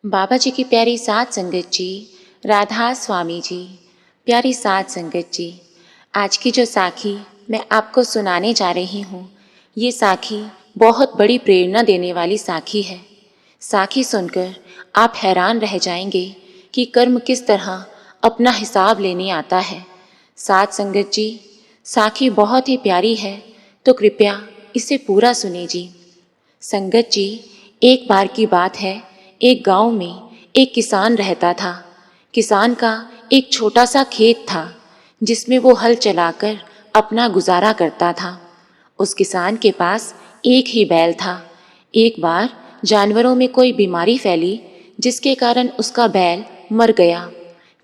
बाबा जी की प्यारी साध संगत जी, राधा स्वामी जी, प्यारी साध संगत जी, आज की जो साखी मैं आपको सुनाने जा रही हूँ, ये साखी बहुत बड़ी प्रेरणा देने वाली साखी है। साखी सुनकर आप हैरान रह जाएंगे कि कर्म किस तरह अपना हिसाब लेने आता है। साध संगत जी, साखी बहुत ही प्यारी है, तो कृपया इसे पूरा सुने जी। संगत जी, एक बार की बात है, एक गांव में एक किसान रहता था। किसान का एक छोटा सा खेत था जिसमें वो हल चलाकर अपना गुजारा करता था। उस किसान के पास एक ही बैल था। एक बार जानवरों में कोई बीमारी फैली जिसके कारण उसका बैल मर गया।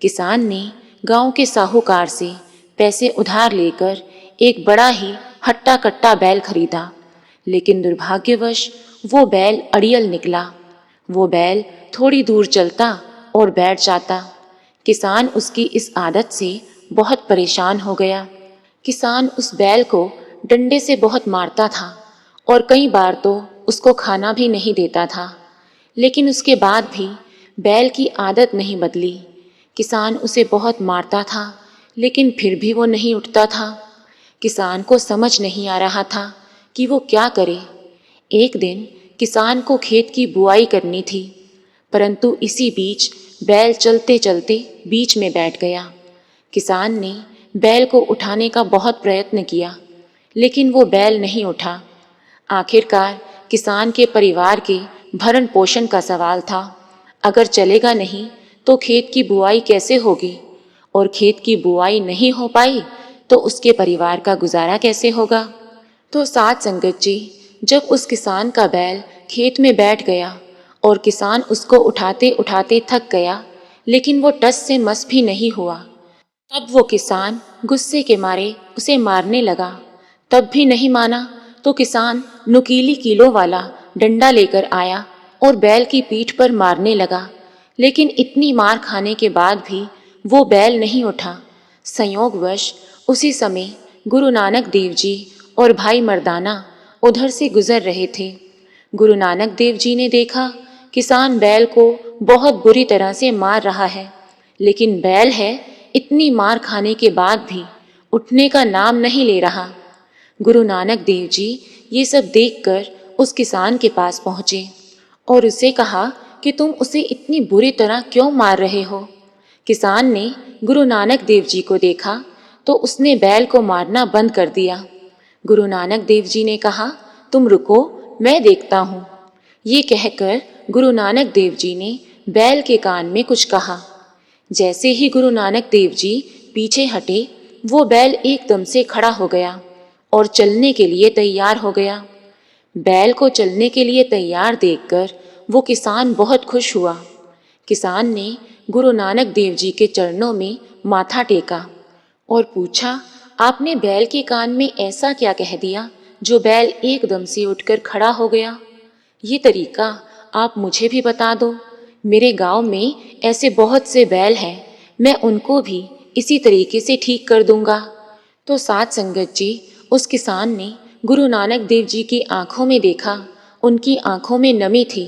किसान ने गांव के साहूकार से पैसे उधार लेकर एक बड़ा ही हट्टा कट्टा बैल खरीदा, लेकिन दुर्भाग्यवश वो बैल अड़ियल निकला। वो बैल थोड़ी दूर चलता और बैठ जाता। किसान उसकी इस आदत से बहुत परेशान हो गया। किसान उस बैल को डंडे से बहुत मारता था और कई बार तो उसको खाना भी नहीं देता था, लेकिन उसके बाद भी बैल की आदत नहीं बदली। किसान उसे बहुत मारता था, लेकिन फिर भी वो नहीं उठता था। किसान को समझ नहीं आ रहा था कि वो क्या करे। एक दिन किसान को खेत की बुआई करनी थी, परंतु इसी बीच बैल चलते चलते बीच में बैठ गया। किसान ने बैल को उठाने का बहुत प्रयत्न किया, लेकिन वो बैल नहीं उठा। आखिरकार किसान के परिवार के भरण पोषण का सवाल था। अगर चलेगा नहीं तो खेत की बुआई कैसे होगी, और खेत की बुआई नहीं हो पाई तो उसके परिवार का गुजारा कैसे होगा। तो साध संगत जी, जब उस किसान का बैल खेत में बैठ गया और किसान उसको उठाते उठाते थक गया, लेकिन वो टस से मस भी नहीं हुआ, तब वो किसान गुस्से के मारे उसे मारने लगा। तब भी नहीं माना तो किसान नुकीली कीलों वाला डंडा लेकर आया और बैल की पीठ पर मारने लगा, लेकिन इतनी मार खाने के बाद भी वो बैल नहीं उठा। संयोगवश उसी समय गुरु नानक देव जी और भाई मर्दाना उधर से गुजर रहे थे। गुरु नानक देव जी ने देखा किसान बैल को बहुत बुरी तरह से मार रहा है, लेकिन बैल है इतनी मार खाने के बाद भी उठने का नाम नहीं ले रहा। गुरु नानक देव जी ये सब देखकर उस किसान के पास पहुँचे और उसे कहा कि तुम उसे इतनी बुरी तरह क्यों मार रहे हो। किसान ने गुरु नानक देव जी को देखा तो उसने बैल को मारना बंद कर दिया। गुरु नानक देव जी ने कहा, तुम रुको, मैं देखता हूँ। ये कहकर गुरु नानक देव जी ने बैल के कान में कुछ कहा। जैसे ही गुरु नानक देव जी पीछे हटे, वो बैल एकदम से खड़ा हो गया और चलने के लिए तैयार हो गया। बैल को चलने के लिए तैयार देखकर वो किसान बहुत खुश हुआ। किसान ने गुरु नानक देव जी के चरणों में माथा टेका और पूछा, आपने बैल के कान में ऐसा क्या कह दिया जो बैल एकदम से उठकर खड़ा हो गया? ये तरीका आप मुझे भी बता दो। मेरे गांव में ऐसे बहुत से बैल हैं, मैं उनको भी इसी तरीके से ठीक कर दूंगा। तो साध संगत जी, उस किसान ने गुरु नानक देव जी की आंखों में देखा। उनकी आंखों में नमी थी।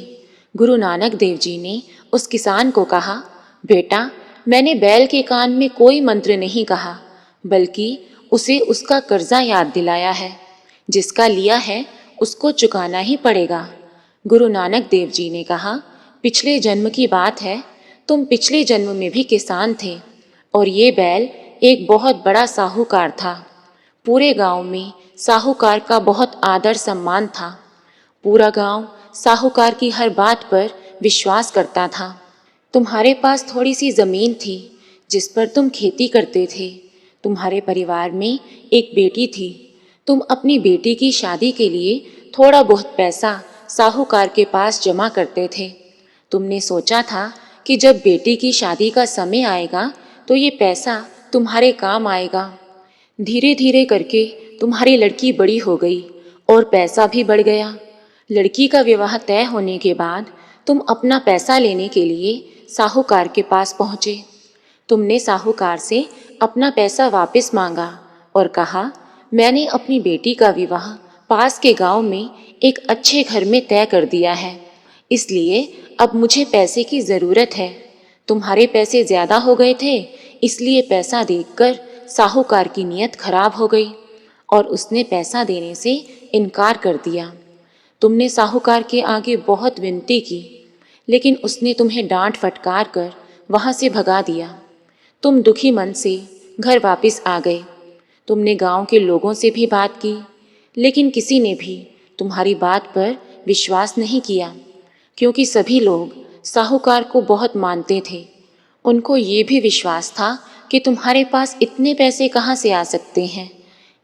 गुरु नानक देव जी ने उस किसान को कहा, बेटा, मैंने बैल के कान में कोई मंत्र नहीं कहा, बल्कि उसे उसका कर्जा याद दिलाया है। जिसका लिया है उसको चुकाना ही पड़ेगा। गुरु नानक देव जी ने कहा, पिछले जन्म की बात है, तुम पिछले जन्म में भी किसान थे और ये बैल एक बहुत बड़ा साहूकार था। पूरे गांव में साहूकार का बहुत आदर सम्मान था। पूरा गांव साहूकार की हर बात पर विश्वास करता था। तुम्हारे पास थोड़ी सी जमीन थी जिस पर तुम खेती करते थे। तुम्हारे परिवार में एक बेटी थी। तुम अपनी बेटी की शादी के लिए थोड़ा बहुत पैसा साहूकार के पास जमा करते थे। तुमने सोचा था कि जब बेटी की शादी का समय आएगा तो ये पैसा तुम्हारे काम आएगा। धीरे धीरे करके तुम्हारी लड़की बड़ी हो गई और पैसा भी बढ़ गया। लड़की का विवाह तय होने के बाद तुम अपना पैसा लेने के लिए साहूकार के पास पहुँचे। तुमने साहूकार से अपना पैसा वापस मांगा और कहा, मैंने अपनी बेटी का विवाह पास के गांव में एक अच्छे घर में तय कर दिया है। इसलिए अब मुझे पैसे की ज़रूरत है। तुम्हारे पैसे ज़्यादा हो गए थे, इसलिए पैसा देखकर साहूकार की नीयत खराब हो गई और उसने पैसा देने से इनकार कर दिया। तुमने साहूकार के आगे बहुत विनती की, लेकिन उसने तुम्हें डांट फटकार कर वहाँ से भगा दिया। तुम दुखी मन से घर वापस आ गए। तुमने गांव के लोगों से भी बात की, लेकिन किसी ने भी तुम्हारी बात पर विश्वास नहीं किया, क्योंकि सभी लोग साहूकार को बहुत मानते थे। उनको ये भी विश्वास था कि तुम्हारे पास इतने पैसे कहाँ से आ सकते हैं,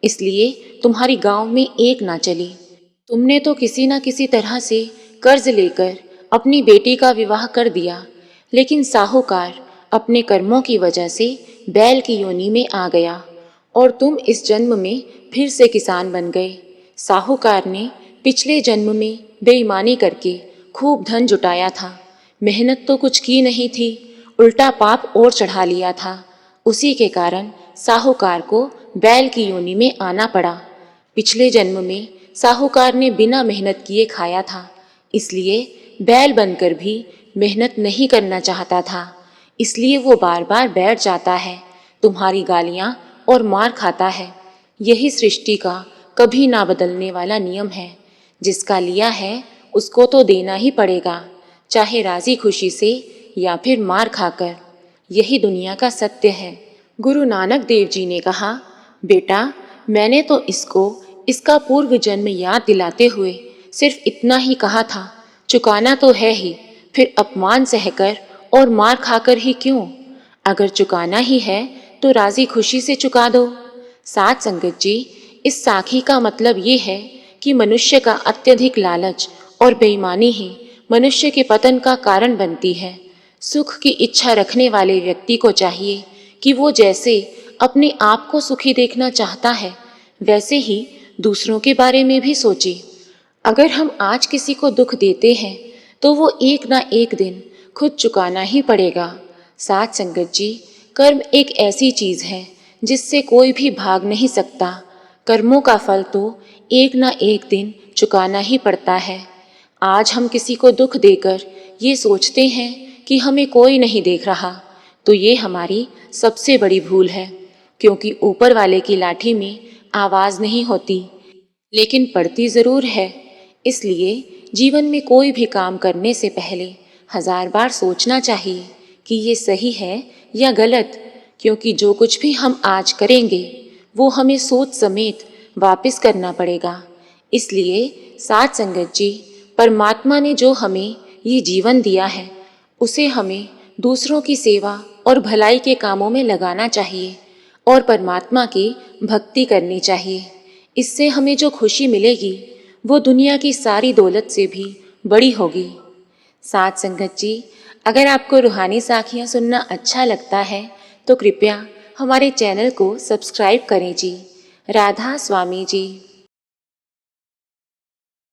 इसलिए तुम्हारी गांव में एक ना चली। तुमने तो किसी न किसी तरह से कर्ज लेकर अपनी बेटी का विवाह कर दिया, लेकिन साहूकार अपने कर्मों की वजह से बैल की योनि में आ गया और तुम इस जन्म में फिर से किसान बन गए। साहूकार ने पिछले जन्म में बेईमानी करके खूब धन जुटाया था, मेहनत तो कुछ की नहीं थी, उल्टा पाप और चढ़ा लिया था। उसी के कारण साहूकार को बैल की योनि में आना पड़ा। पिछले जन्म में साहूकार ने बिना मेहनत किए खाया था, इसलिए बैल बनकर भी मेहनत नहीं करना चाहता था। इसलिए वो बार बार बैठ जाता है, तुम्हारी गालियाँ और मार खाता है। यही सृष्टि का कभी ना बदलने वाला नियम है। जिसका लिया है उसको तो देना ही पड़ेगा, चाहे राजी खुशी से या फिर मार खाकर। यही दुनिया का सत्य है। गुरु नानक देव जी ने कहा, बेटा, मैंने तो इसका पूर्व जन्म याद दिलाते हुए सिर्फ इतना ही कहा था, चुकाना तो है ही, फिर अपमान सहकर और मार खाकर ही क्यों? अगर चुकाना ही है तो राजी खुशी से चुका दो। साध संगत जी, इस साखी का मतलब ये है कि मनुष्य का अत्यधिक लालच और बेईमानी ही मनुष्य के पतन का कारण बनती है। सुख की इच्छा रखने वाले व्यक्ति को चाहिए कि वो जैसे अपने आप को सुखी देखना चाहता है, वैसे ही दूसरों के बारे में भी सोचे। अगर हम आज किसी को दुख देते हैं तो वो एक ना एक दिन खुद चुकाना ही पड़ेगा। साथ संगत जी, कर्म एक ऐसी चीज है जिससे कोई भी भाग नहीं सकता। कर्मों का फल तो एक ना एक दिन चुकाना ही पड़ता है। आज हम किसी को दुख देकर ये सोचते हैं कि हमें कोई नहीं देख रहा, तो ये हमारी सबसे बड़ी भूल है, क्योंकि ऊपर वाले की लाठी में आवाज नहीं होती, लेकिन पड़ती जरूर है। इसलिए जीवन में कोई भी काम करने से पहले 1000 बार सोचना चाहिए कि ये सही है या गलत, क्योंकि जो कुछ भी हम आज करेंगे वो हमें सोच समेत वापस करना पड़ेगा। इसलिए साथ संगत जी, परमात्मा ने जो हमें ये जीवन दिया है उसे हमें दूसरों की सेवा और भलाई के कामों में लगाना चाहिए और परमात्मा की भक्ति करनी चाहिए। इससे हमें जो खुशी मिलेगी वो दुनिया की सारी दौलत से भी बड़ी होगी। साथ संगत जी, अगर आपको रूहानी साखियाँ सुनना अच्छा लगता है तो कृपया हमारे चैनल को सब्सक्राइब करें जी। राधा स्वामी जी।